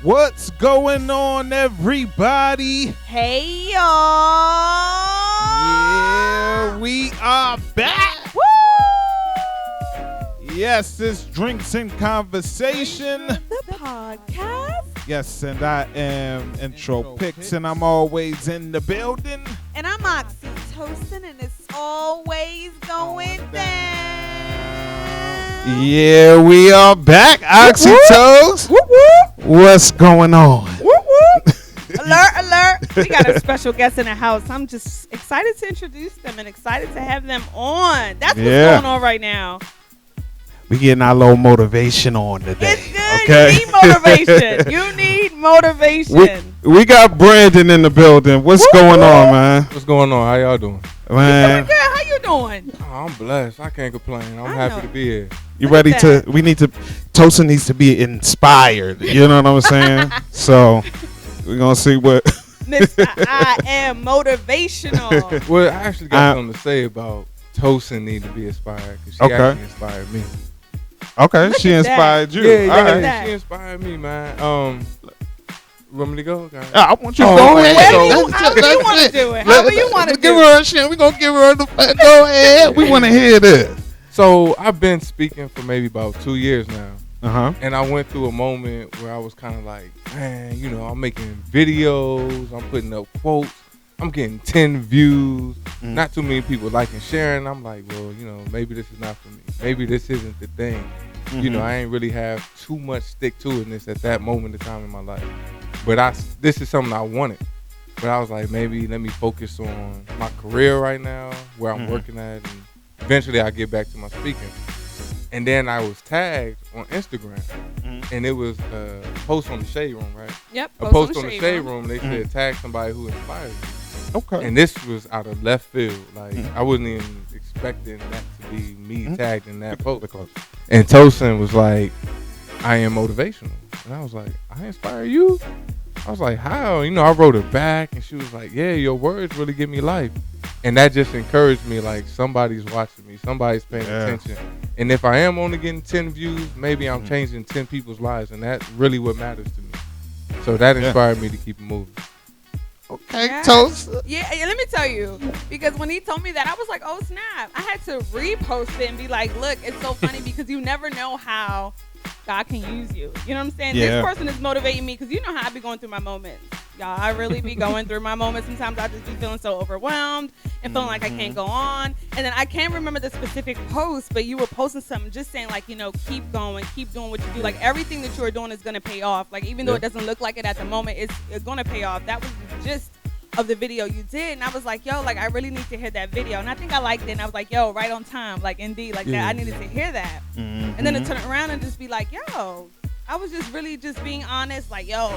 What's going on, everybody? Hey, y'all. Yeah, we are back. Woo! Yes, it's Drinks and Conversation. The podcast. Yes, and I am Intro Picks, and I'm always in the building. And I'm Oxytocin, and it's always going down. Yeah, we are back. Oxytos. Whoop, whoop. What's going on? Whoop, whoop. Alert, alert. We got a special guest in the house. I'm just excited to introduce them and excited to have them on. That's what's going on right now. We getting our little motivation on today. It's good. Okay? You need motivation. You need motivation. We got Brandon in the building. What's going on, man? What's going on? How y'all doing? Man, Good. How you doing? Oh, I'm blessed. I can't complain. I'm I happy know. to be here. you Look at ready that. to? We need to. Tosin needs to be inspired. You know what I'm saying? So we're gonna see what. Mr. I am motivational. Well, I actually got something to say about Tosin need to be inspired because she Okay. actually inspired me. Okay, Look she at that. inspired you. Yeah, All right. that. She inspired me, man. You want me to go? Okay. I want you to Oh, go okay. ahead. However you want to do it. However you want to Give do her it. a shit. We're gonna give her the. Go ahead. We want to hear this. So I've been speaking for maybe about 2 years now. And I went through a moment where I was kind of like, man, I'm making videos, I'm putting up quotes, I'm getting 10 views, not too many people liking, sharing. I'm like, well, maybe this is not for me. Maybe this isn't the thing. I ain't really have too much stick to itness at that moment of time in my life. But this is something I wanted. But I was like, maybe let me focus on my career right now, where I'm working at, and eventually I'll get back to my speaking. And then I was tagged on Instagram, and it was a post on the Shade Room, right? Yep. A post on the Shade Room. They said tag somebody who inspired you. Okay. And this was out of left field. Like I wasn't even expecting that to be me tagged in that post. And Tosin was like, "I am motivational," and I was like, "I inspire you." I was like, "How?" I wrote her back, and she was like, "Yeah, your words really give me life." And that just encouraged me, like somebody's watching me, somebody's paying attention. And if I am only getting 10 views, maybe I'm changing 10 people's lives, and that's really what matters to me. So that inspired me to keep it moving. Okay, Yeah. Toast. Yeah, let me tell you. Because when he told me that, I was like, oh, snap. I had to repost it and be like, look, it's so funny because you never know how God can use you. You know what I'm saying? Yeah. This person is motivating me because you know how I be going through my moments. Y'all, I really be going through my moments. Sometimes I just be feeling so overwhelmed and feeling like I can't go on. And then I can't remember the specific post, but you were posting something just saying like, keep going, keep doing what you do. Like everything that you are doing is going to pay off. Like even though it doesn't look like it at the moment, it's going to pay off. That was the gist of the video you did. And I was like, yo, like I really need to hear that video. And I think I liked it. And I was like, yo, right on time. Like indeed, like that. I needed to hear that. And then to turn around and just be like, yo, I was just really just being honest. Like, yo,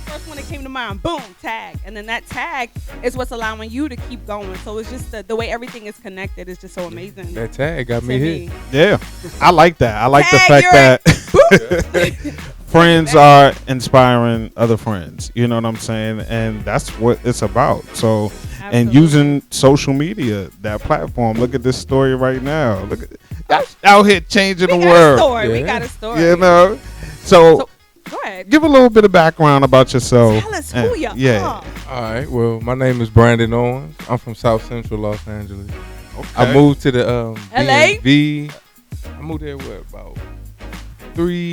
first one that came to mind, boom, tag. And then that tag is what's allowing you to keep going. So it's just the way everything is connected is just so amazing. That tag got me hit. Yeah, I like that. I like Tag, the fact you're that friends are inspiring other friends. You know what I'm saying? And that's what it's about. So, and Absolutely. using social media, that platform. Look at this story right now. Look at that's out here changing the We got a world. story. We Yeah. got a story. You know. So Go ahead. give a little bit of background about yourself. Tell us And- who you yeah. are. All right. Well, my name is Brandon Owens. I'm from South Central Los Angeles. Okay. I moved to the LA? DMV. I moved there about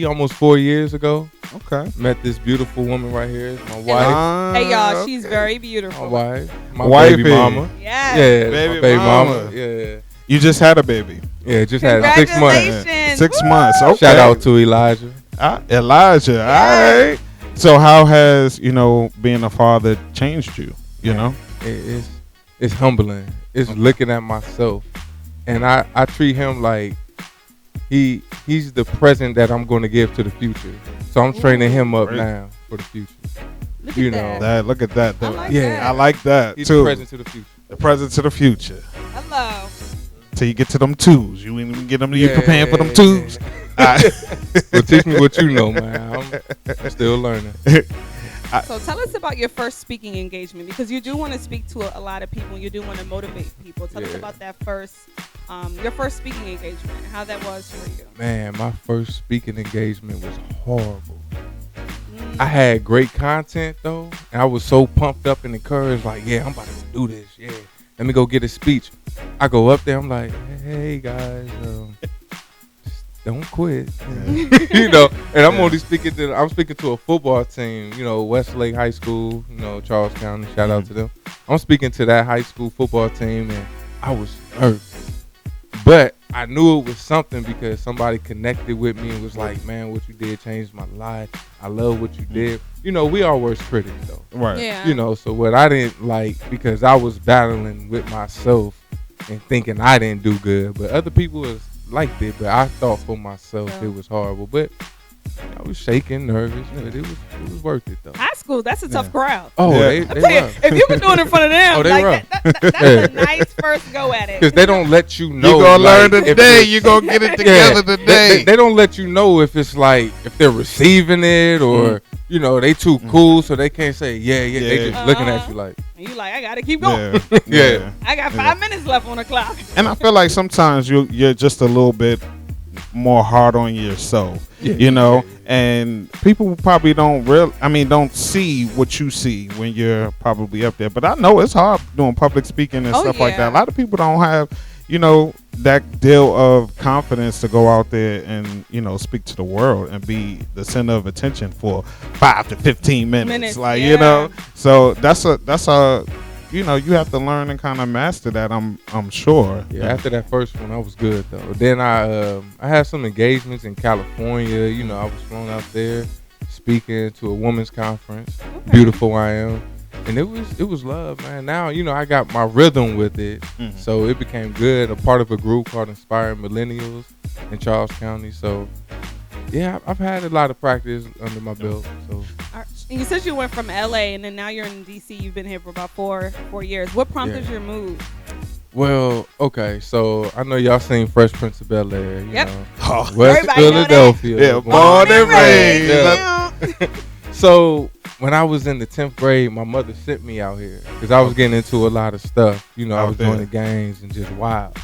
almost 4 years ago. Okay. Met this beautiful woman right here. It's my wife. Hey, y'all, she's okay. very My beautiful. wife. My Wifey. baby mama. Yes. Yeah, Baby my baby mama. mama. Yeah. You just had a baby. Yeah, just had 6 months. Congratulations. 6 Woo! months. Okay. Shout out to Elijah. Elijah. Yes. All right. So how has, being a father changed you, It's humbling. It's looking at myself. And I treat him like he's the present that I'm going to give to the future. So I'm training him up Great. now for the future. Look You at know. that. Look at that. I like Yeah. that. I like that He's too. the present to the future. The present to the future. Hello. Till you get to them twos. You ain't even get them. You Yeah, preparing for them yeah, twos. Well, teach me what you know, man. I'm still learning. So tell us about your first speaking engagement because you do want to speak to a lot of people. You do want to motivate people. Tell us Yeah. about that your first speaking engagement and how that was for you. Man, my first speaking engagement was horrible. I had great content though, and I was so pumped up and encouraged. Like, yeah, I'm about to do this. Yeah, let me go get a speech. I go up there. I'm like, hey guys, don't quit. You know, and I'm only speaking to. I'm speaking to a football team. You know, Westlake High School. You know, Charles County. Shout out to them. I'm speaking to that high school football team, and I was nervous, but I knew it was something because somebody connected with me and was like, man, what you did changed my life. I love what you did. You know, we are worst critics though. Right. Yeah. You know, so what I didn't like, because I was battling with myself and thinking I didn't do good, but other people was liked it, but I thought for myself it was horrible. But I was shaking, nervous, but it was worth it though. High school, that's a tough crowd. Oh, Yeah. they Tell you, rough. if you were doing it in front of them, Oh, they like rough. that's a nice first go at it. Because they don't let you know. You gonna learn like, if today. it's- You gonna get it together today. They don't let you know if it's like if they're receiving it or you know they too cool, so they can't say yeah. They just looking at you like And you like, I gotta keep going. Yeah. I got 5 minutes left on the clock. And I feel like sometimes you're just a little bit more hard on yourself, Yeah. you know, and people probably don't see what you see when you're probably up there. But I know it's hard doing public speaking and stuff like yeah. that. A lot of people don't have, you know, that deal of confidence to go out there and, you know, speak to the world and be the center of attention for 5 to 15 minutes. Like, you know, so that's a you know, you have to learn and kind of master that. I'm sure. Yeah, after that first one, I was good though. Then I had some engagements in California. You know, I was flown out there speaking to a women's conference. Okay. Beautiful I am, and it was love, man. Now you know I got my rhythm with it, so it became good. A part of a group called Inspiring Millennials in Charles County. So yeah, I've had a lot of practice under my belt. So. You said you went from LA and then now you're in DC. You've been here for about four years. What prompted your move? Well, okay, so I know y'all seen Fresh Prince of Bel-Air, you Yep. know, West Everybody know that. Philadelphia. Yeah, born and raised. Yeah. So when I was in the 10th grade, my mother sent me out here because I was getting into a lot of stuff. You know, I was doing the games and just wild.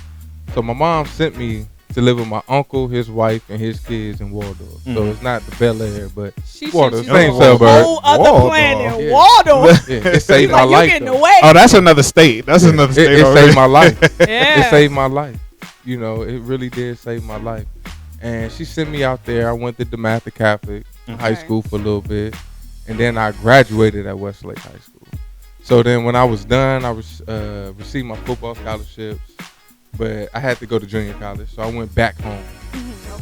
So my mom sent me to live with my uncle, his wife, and his kids in Waldorf. So it's not the Bel Air, but Waldorf, same a suburb. whole other Waldorf. planet. Yeah. Waldorf. Yeah, it saved my Like, life. you getting though. away. Oh, that's another state. That's another state. It already. saved my life. Yeah. It saved my life. You know, it really did save my life. And she sent me out there. I went to DeMatha Catholic High School for a little bit. And then I graduated at Westlake High School. So then when I was done, I received my football scholarships. But I had to go to junior college. So I went back home.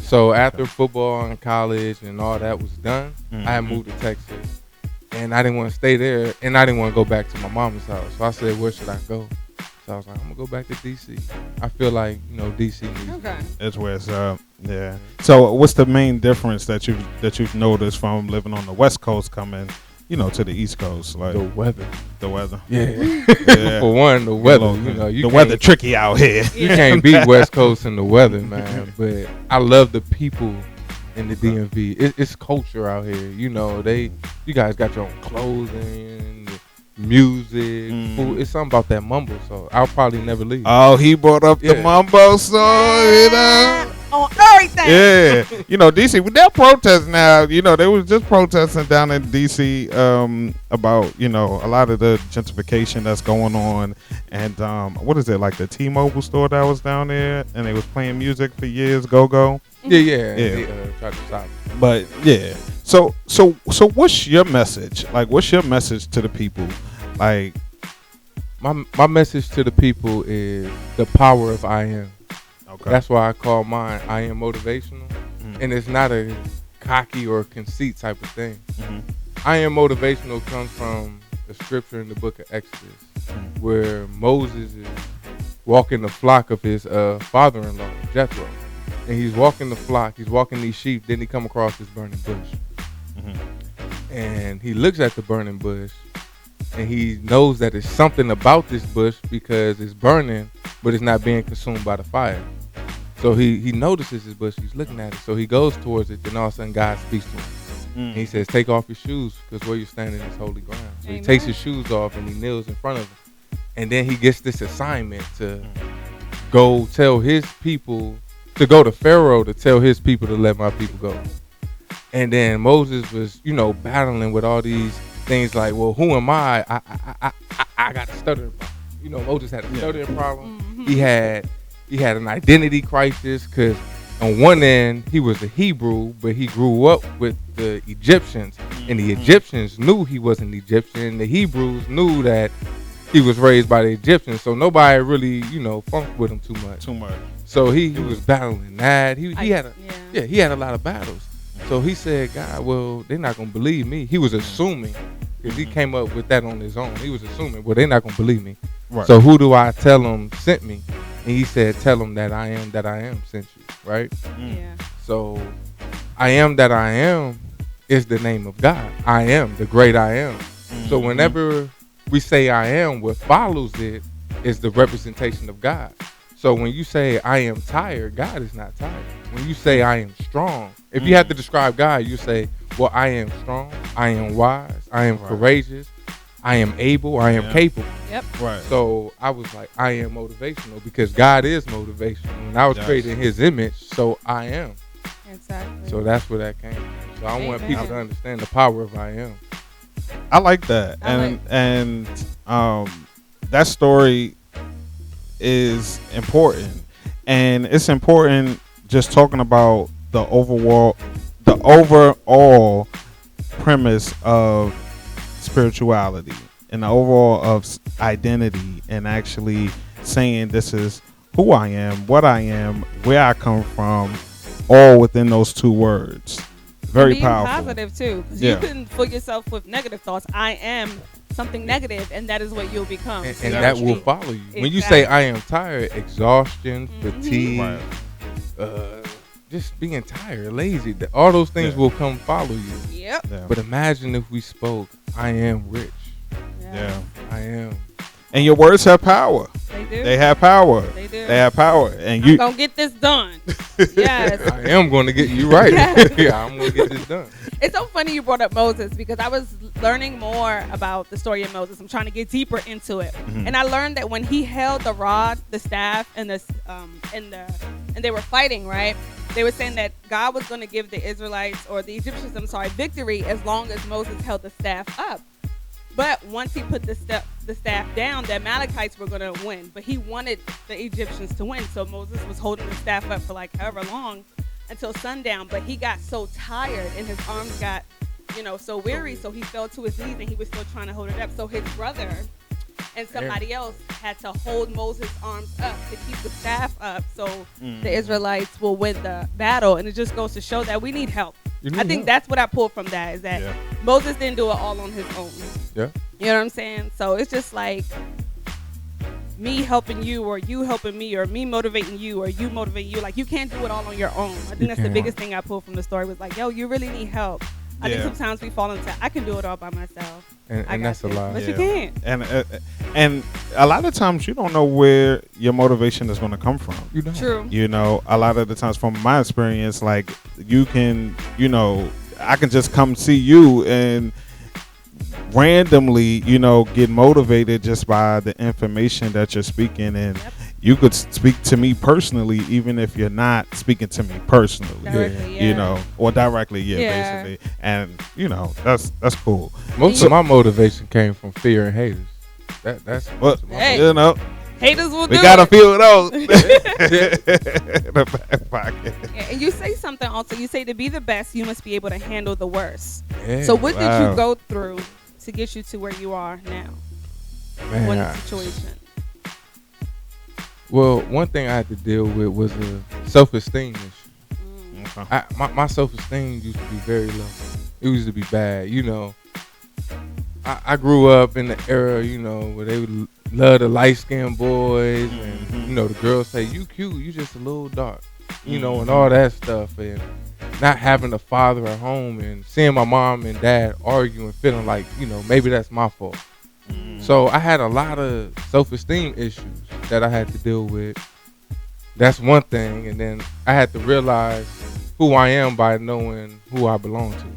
So after football and college and all that was done, I had moved to Texas. And I didn't want to stay there. And I didn't want to go back to my mama's house. So I said, where should I go? So I was like, I'm going to go back to D.C. I feel like, you know, D.C. needs me. That's where it's up. Yeah. So what's the main difference that you've noticed from living on the West Coast coming, you know, to the East Coast? Like The weather. the weather. Yeah. Yeah. For one, the weather. You You know, the weather tricky out here. You can't beat West Coast and the weather, man. But I love the people in the DMV. It's culture out here. You know, you guys got your own clothing, music, food. It's something about that mumble. So I'll probably never leave. Oh, he brought up the mumbo song, you know. On everything. Yeah, you know, DC. They're protesting now. You know, they was just protesting down in DC about, you know, a lot of the gentrification that's going on, and what is it, like the T-Mobile store that was down there, and they was playing music for years. Go. Yeah. Yeah. They tried to stop it. But yeah, so what's your message? Like, what's your message to the people? Like, my message to the people is the power of I am. okay, That's why I call mine I am motivational. And it's not a cocky or conceit type of thing. I am motivational comes from a scripture in the book of Exodus where Moses is walking the flock of his father-in-law, Jethro. And he's walking the flock, he's walking these sheep, then he come across this burning bush. And he looks at the burning bush and he knows that there's something about this bush because it's burning, but it's not being consumed by the fire. So he notices this bush, he's looking at it, so he goes towards it, then all of a sudden God speaks to him. And he says, take off your shoes because where you're standing is holy ground. So he takes his shoes off and he kneels in front of him. And then he gets this assignment to go tell his people, to go to Pharaoh to tell his people to let my people go. And then Moses was, battling with all these things like, well, who am I? I got a stuttering problem. Moses had a stuttering problem. Mm-hmm. He had an identity crisis because on one end he was a Hebrew, but he grew up with the Egyptians, and the Egyptians knew he wasn't Egyptian. The Hebrews knew that he was raised by the Egyptians, so nobody really, funked with him too much. So he was battling that. He had a lot of battles. So he said, God, well, they're not going to believe me. He was assuming, because he came up with that on his own. He was assuming, well, they're not going to believe me. Right. So who do I tell them sent me? And he said, tell them that I am sent you, right? Yeah. So I am that I am is the name of God. I am, the great I am. So whenever we say I am, what follows it is the representation of God. So when you say I am tired, God is not tired. When you say I am strong, if you have to describe God, you say, well, I am strong, I am wise, I am courageous, I am able, I am capable. Yep. Right. So I was like, I am motivational because God is motivational. And I was created in his image, so I am. Exactly. So that's where that came from. So I want people to understand the power of I am. I like that. And that story is important. And it's important just talking about the overall premise of spirituality and the overall of identity, and actually saying this is who I am, what I am, where I come from, all within those two words. Very being powerful. Positive too, because you can fool yourself with negative thoughts. I am something negative, and that is what you'll become. And that will follow you. Exactly. When you say I am tired, exhaustion, fatigue, just being tired, lazy, all those things will come follow you. Yep. Yeah. But imagine if we spoke, I am rich. Yeah. I am. And your words have power. They do. They have power. They do. They have power. And I'm gonna get this done. Yes. I am going to get you right. Yeah, I'm going to get this done. It's so funny you brought up Moses, because I was learning more about the story of Moses. I'm trying to get deeper into it. And I learned that when he held the rod, the staff, and they were fighting, right? They were saying that God was going to give the Israelites, or the Egyptians, victory as long as Moses held the staff up. But once he put the staff down, the Amalekites were going to win. But he wanted the Egyptians to win. So Moses was holding the staff up for like however long until sundown. But he got so tired and his arms got, so weary. So he fell to his knees and he was still trying to hold it up. So his brother and somebody else had to hold Moses' arms up to keep the staff up so the Israelites will win the battle. And it just goes to show that we need help. I think that's what I pulled from that, is that Moses didn't do it all on his own. Yeah. You know what I'm saying? So it's just like me helping you, or you helping me, or me motivating you, or you motivating you. Like, you can't do it all on your own. I think that's the biggest thing I pulled from the story, was like, yo, you really need help. I think sometimes we fall into, I can do it all by myself. And that's a lie. But you can't. And a lot of times you don't know where your motivation is going to come from. You know. True. A lot of the times from my experience, like, you can, I can just come see you and randomly, get motivated just by the information that you're speaking. And you could speak to me personally, even if you're not speaking to me personally, directly, or directly, basically. And, that's cool. Most of my motivation came from fear and haters. That's what, haters will do we got a few of those. In the back pocket. And you say something also. You say, to be the best, you must be able to handle the worst. Yeah. So what did you go through to get you to where you are now? What situation? Well, one thing I had to deal with was a self-esteem issue. Okay. My self-esteem used to be very low. It used to be bad. I grew up in the era, where they would love the light-skinned boys, and the girls say, you cute, you just a little dark, and all that stuff, and not having a father at home, and seeing my mom and dad argue and feeling like, maybe that's my fault. So I had a lot of self-esteem issues that I had to deal with. That's one thing. And then I had to realize who I am by knowing who I belong to.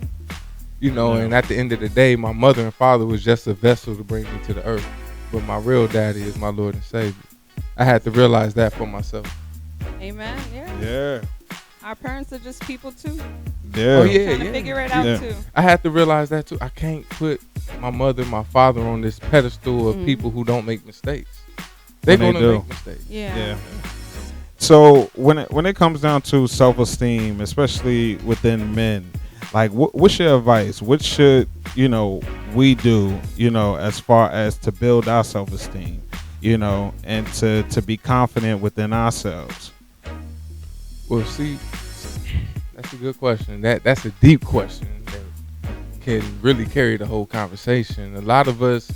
And at the end of the day, my mother and father was just a vessel to bring me to the earth. But my real daddy is my Lord and Savior. I had to realize that for myself. Amen. Yeah. Our parents are just people too. Yeah. Oh, yeah, Trying to figure it out Yeah. too. I had to realize that too. I can't put my mother, my father on this pedestal of people who don't make mistakes. They're When gonna they do. make mistakes. Yeah. So when it comes down to self-esteem, especially within men, like what's your advice? What should we do? As far as to build our self-esteem, and to be confident within ourselves. Well, see, that's a good question. That's a deep question that can really carry the whole conversation. A lot of us,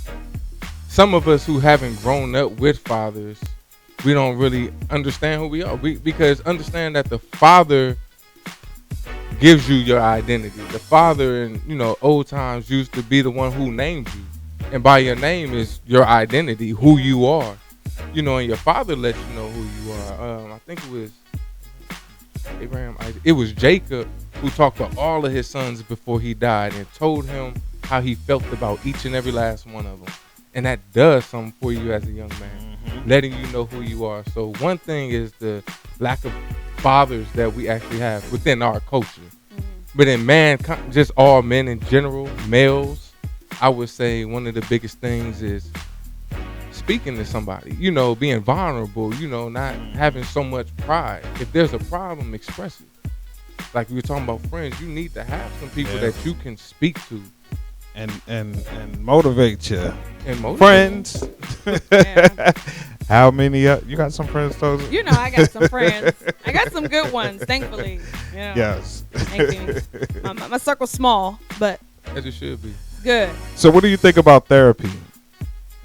some of us who haven't grown up with fathers, we don't really understand who we are. Because understand that the father gives you your identity. The father in old times used to be the one who named you, and by your name is your identity, who you are. And your father lets you know who you are. I think it was Abraham. It was Jacob who talked to all of his sons before he died and told him how he felt about each and every last one of them. And that does something for you as a young man, letting you know who you are. So one thing is the lack of fathers that we actually have within our culture. But in just all men in general, males, I would say one of the biggest things is speaking to somebody, being vulnerable, not having so much pride. If there's a problem, express it. Like we were talking about friends, you need to have some people that you can speak to. And motivate you. And motivate. Friends. Yeah. How many you got some friends, Tozy? I got some friends. I got some good ones, thankfully. Yes. Thank you. My circle's small, but As it should be. good. So what do you think about therapy?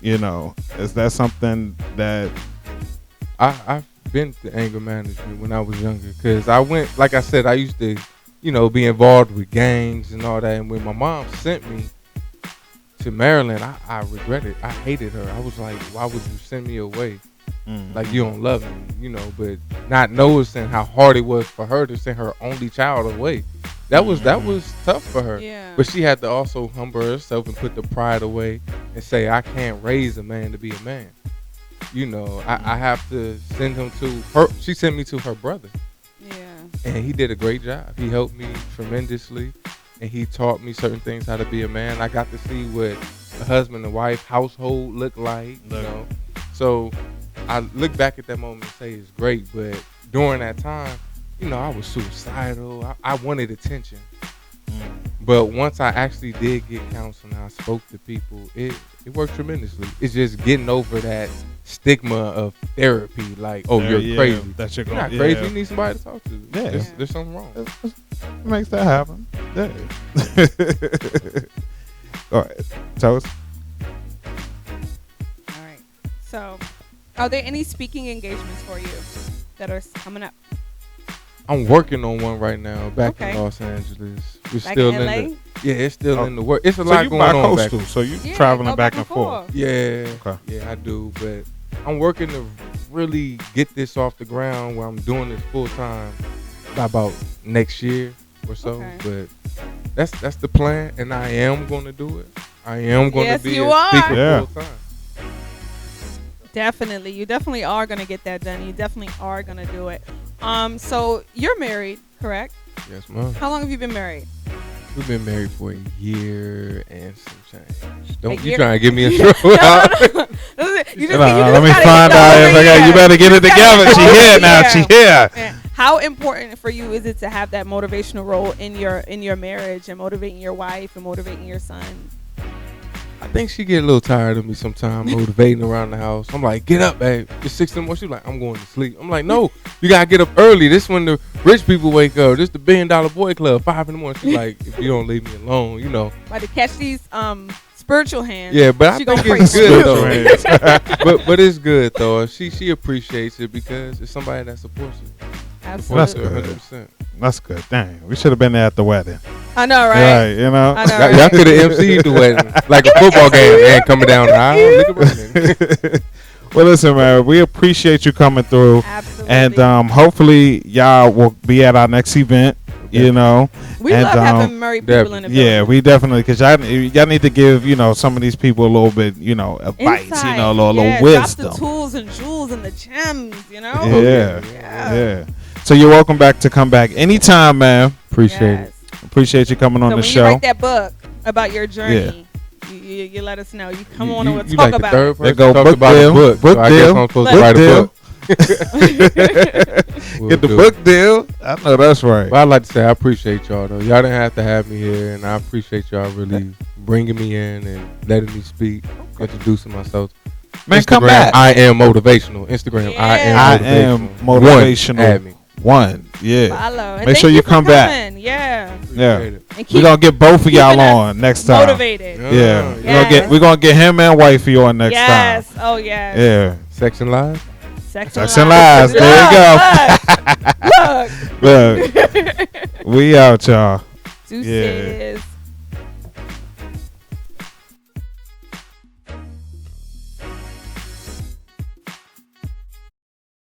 Is that something that I've been to anger management when I was younger, because I went, like I said, I used to, be involved with gangs and all that. And when my mom sent me to Maryland, I regretted. I hated her. I was like, why would you send me away? Like, you don't love me, but not noticing how hard it was for her to send her only child away. That was tough for her. Yeah. But she had to also humble herself and put the pride away and say, I can't raise a man to be a man. I have to send him to her. She sent me to her brother. Yeah. And he did a great job. He helped me tremendously, and he taught me certain things, how to be a man. I got to see what a husband and wife household look like, So I look back at that moment and say it's great, but during that time, I was suicidal. I wanted attention. But once I actually did get counseling, I spoke to people, it worked tremendously. It's just getting over that stigma of therapy, like, oh, you're crazy. That you're not crazy. You need somebody to talk to. Yeah. There's something wrong. It makes that happen. Yeah. All right. Toast. All right. So, are there any speaking engagements for you that are coming up? I'm working on one right now back Okay. in Los Angeles. We're Back still in LA? it's still in the work. It's a So lot you going on back. bi-coastal, so you Yeah, traveling go back and forth. Yeah, Okay. yeah, I do. But I'm working to really get this off the ground where I'm doing this full time by about next year or so. Okay. But that's the plan, and I am going to do it. I am going Yes, to be you a are. speaker Yeah. full time. Definitely. You definitely are going to get that done. You definitely are going to do it. So, you're married, correct? Yes, ma'am. How long have you been married? We've been married for a year and some change. Don't you year? trying to get me in trouble? You Let me find out if I got. You better get it together. She here now. She here. Yeah. How important for you is it to have that motivational role in your marriage and motivating your wife and motivating your son? I think she get a little tired of me sometimes motivating around the house. I'm like, get up, babe. It's 6 in the morning. She's like, I'm going to sleep. I'm like, no, you got to get up early. This when the rich people wake up. This the $1 Billion Boy Club, 5 in the morning. She's like, if you don't leave me alone, About to catch these spiritual hands. Yeah, but I She think gonna it's pray good for though. but it's good though. She appreciates it because it's somebody that supports it. Absolutely. That's good. That's good. Dang, we should have been there at the wedding. I know, right? Right, I know, Y'all right? could have emceed the wedding like a football game and coming down the aisle. Look at running. Well, listen, man, we appreciate you coming through. Absolutely. And hopefully y'all will be at our next event, we and, love having married people in the building. yeah, we definitely, because y'all need to give, some of these people a little bit, advice, Insight. a little Drop wisdom. the tools and jewels and the gems, Yeah. So you're welcome back to come back anytime, man. Appreciate it. Appreciate you coming on so the when show. you write that book about your journey, you let us know. You come on and we'll talk like about the third it. person Go talked book about deal. a book. Book so I deal. guess I'm supposed to Book write deal. a book. We'll Get the do book it. deal. I know that's right. But I'd like to say I appreciate y'all though. Y'all didn't have to have me here, and I appreciate y'all really bringing me in and letting me speak, introducing myself. Man, Instagram, come back. I am motivational. Instagram, I am motivational. Add me. One. Yeah. Follow. And Make thank sure you for come back. coming. Yeah. Yeah. Appreciate it. And We're gonna get both of y'all keeping us on next time. motivated. Yeah. Yes. We're gonna get him and wifey on next Yes. time. Oh, yes. Yeah. Sex and Live. Sex and Lies. There you go. Look. Look. We out, y'all. Deuces. Yeah.